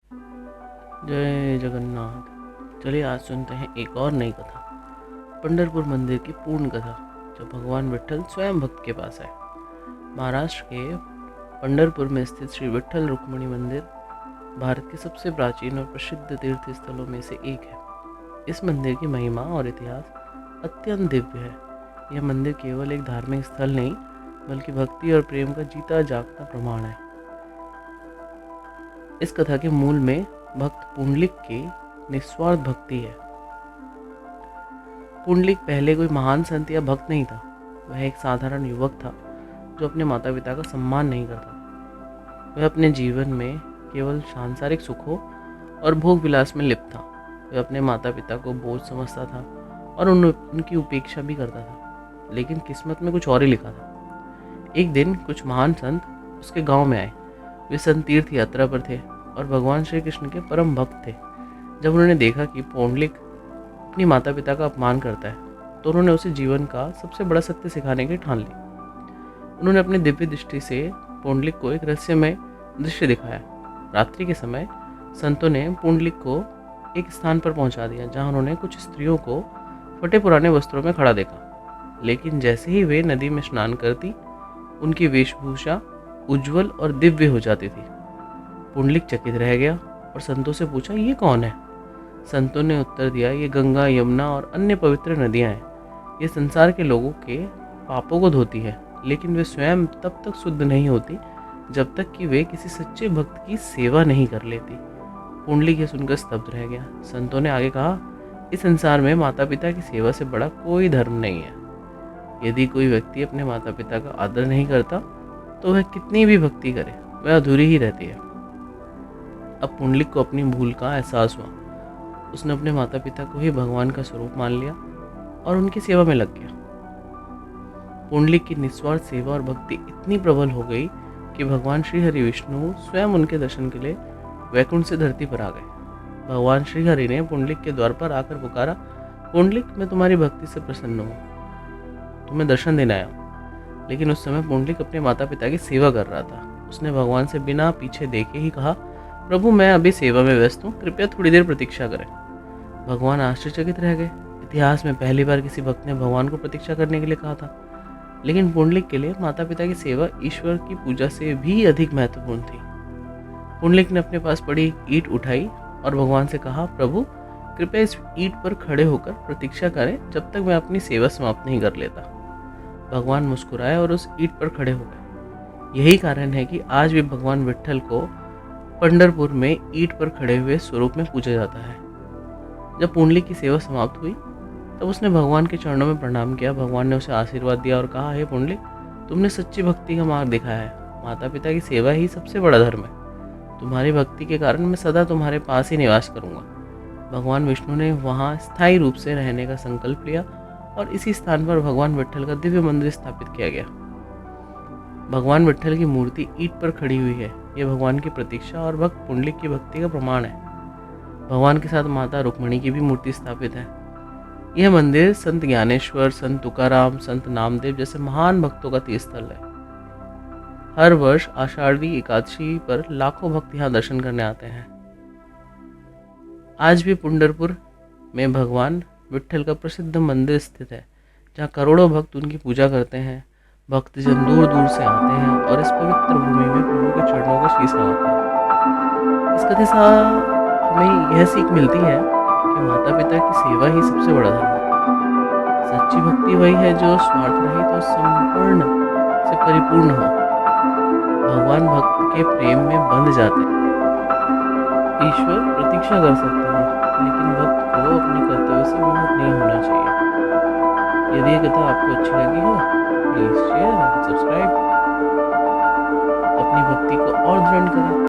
जय जगन्नाथ। चलिए आज सुनते हैं एक और नई कथा, पंढरपुर मंदिर की पूर्ण कथा, जब भगवान विट्ठल स्वयं भक्त के पास आए। महाराष्ट्र के पंढरपुर में स्थित श्री विट्ठल रुक्मिणी मंदिर भारत के सबसे प्राचीन और प्रसिद्ध तीर्थ स्थलों में से एक है। इस मंदिर की महिमा और इतिहास अत्यंत दिव्य है। यह मंदिर केवल एक धार्मिक स्थल नहीं, बल्कि भक्ति और प्रेम का जीता जागता प्रमाण है। इस कथा के मूल में भक्त पुंडलिक की निस्वार्थ भक्ति है। पुंडलिक पहले कोई महान संत या भक्त नहीं था। वह एक साधारण युवक था जो अपने माता पिता का सम्मान नहीं करता। वह अपने जीवन में केवल सांसारिक सुखों और भोग विलास में लिप्त था। वह अपने माता पिता को बोझ समझता था और उनकी उपेक्षा भी करता था। लेकिन किस्मत में कुछ और ही लिखा था। एक दिन कुछ महान संत उसके गांव में आए। वे संत तीर्थ यात्रा पर थे और भगवान श्री कृष्ण के परम भक्त थे। जब उन्होंने देखा कि पुंडलिक अपनी माता पिता का अपमान करता है, तो उन्होंने उसे जीवन का सबसे बड़ा सत्य सिखाने की ठान ली। उन्होंने अपनी दिव्य दृष्टि से पुंडलिक को एक रहस्यमय दृश्य दिखाया। रात्रि के समय संतों ने पुंडलिक को एक स्थान पर पहुंचा दिया, जहां उन्होंने कुछ स्त्रियों को फटे पुराने वस्त्रों में खड़ा देखा। लेकिन जैसे ही वे नदी में स्नान करती, उनकी वेशभूषा उज्जवल और दिव्य हो जाती थी। पुंडलिक चकित रह गया और संतों से पूछा, ये कौन है? संतों ने उत्तर दिया, ये गंगा, यमुना और अन्य पवित्र नदियां हैं। ये संसार के लोगों के पापों को धोती है, लेकिन वे स्वयं तब तक शुद्ध नहीं होती जब तक कि वे किसी सच्चे भक्त की सेवा नहीं कर लेती। पुंडलिक ये सुनकर स्तब्ध रह गया। संतों ने आगे कहा, इस संसार में माता पिता की सेवा से बड़ा कोई धर्म नहीं है। यदि कोई व्यक्ति अपने माता पिता का आदर नहीं करता, तो वह कितनी भी भक्ति करे, वह अधूरी ही रहती है। अब पुंडलिक को अपनी भूल का एहसास हुआ। उसने अपने माता पिता को ही भगवान का स्वरूप मान लिया और उनकी सेवा में लग गया। पुंडलिक की निस्वार्थ सेवा और भक्ति इतनी प्रबल हो गई कि भगवान श्री हरि विष्णु स्वयं उनके दर्शन के लिए वैकुंठ से धरती पर आ गए। भगवान श्री हरि ने पुंडलिक के द्वार पर आकर पुकारा, पुंडलिक, मैं तुम्हारी भक्ति से प्रसन्न हूँ, तुम्हें दर्शन देने आया हूँ। लेकिन उस समय पुंडलिक अपने माता पिता की सेवा कर रहा था। उसने भगवान से बिना पीछे देखे ही कहा, प्रभु, मैं अभी सेवा में व्यस्त हूँ, कृपया थोड़ी देर प्रतीक्षा करें। भगवान आश्चर्यचकित रह गए। इतिहास में पहली बार किसी भक्त ने भगवान को प्रतीक्षा करने के लिए कहा था। लेकिन पुंडलिक के लिए माता पिता की सेवा ईश्वर की पूजा से भी अधिक महत्वपूर्ण थी। पुंडलिक ने अपने पास पड़ी ईंट उठाई और भगवान से कहा, प्रभु, कृपया इस ईंट पर खड़े होकर प्रतीक्षा करें जब तक मैं अपनी सेवा समाप्त नहीं कर लेता। भगवान मुस्कुराए और उस ईंट पर खड़े हो गए। यही कारण है कि आज भी भगवान विट्ठल को पंढरपुर में ईंट पर खड़े हुए स्वरूप में पूजा जाता है। जब पुंडलिक की सेवा समाप्त हुई, तब उसने भगवान के चरणों में प्रणाम किया। भगवान ने उसे आशीर्वाद दिया और कहा, हे पुंडलिक, तुमने सच्ची भक्ति का मार्ग दिखाया है। माता पिता की सेवा ही सबसे बड़ा धर्म है। तुम्हारी भक्ति के कारण मैं सदा तुम्हारे पास ही निवास करूंगा। भगवान विष्णु ने वहाँ स्थायी रूप से रहने का संकल्प लिया और इसी स्थान पर भगवान विट्ठल का दिव्य मंदिर स्थापित किया गया। भगवान विट्ठल की मूर्ति ईंट पर खड़ी हुई है। यह भगवान की प्रतीक्षा और भक्त पुंडलिक की भक्ति का प्रमाण है। भगवान के साथ माता रुक्मिणी की भी मूर्ति स्थापित है। यह मंदिर संत ज्ञानेश्वर, संत तुकाराम, संत नामदेव जैसे महान भक्तों का तीर्थस्थल है। हर वर्ष आषाढ़ी एकादशी पर लाखों भक्त यहाँ दर्शन करने आते हैं। आज भी पंढरपुर में भगवान विट्ठल का प्रसिद्ध मंदिर स्थित है, जहाँ करोड़ों भक्त उनकी पूजा करते हैं। भक्तजन दूर दूर से आते हैं और इस पवित्र भूमि में प्रभु के चरणों को शीश नवाते हैं। इस कथा से हमें यह सीख मिलती है कि माता पिता की सेवा ही सबसे बड़ा धर्म है। सच्ची भक्ति वही है जो स्वार्थ रहित और संपूर्ण से परिपूर्ण हो। भगवान भक्त के प्रेम में बंध जाते हैं। ईश्वर प्रतीक्षा कर सकते हैं, लेकिन भक्त को अपने कर्तव्य से विमुख नहीं होना चाहिए। यदि ये कथा आपको अच्छी लगी हो, प्लीज शेयर एंड सब्सक्राइब। अपनी भक्ति को और दृढ़ करें।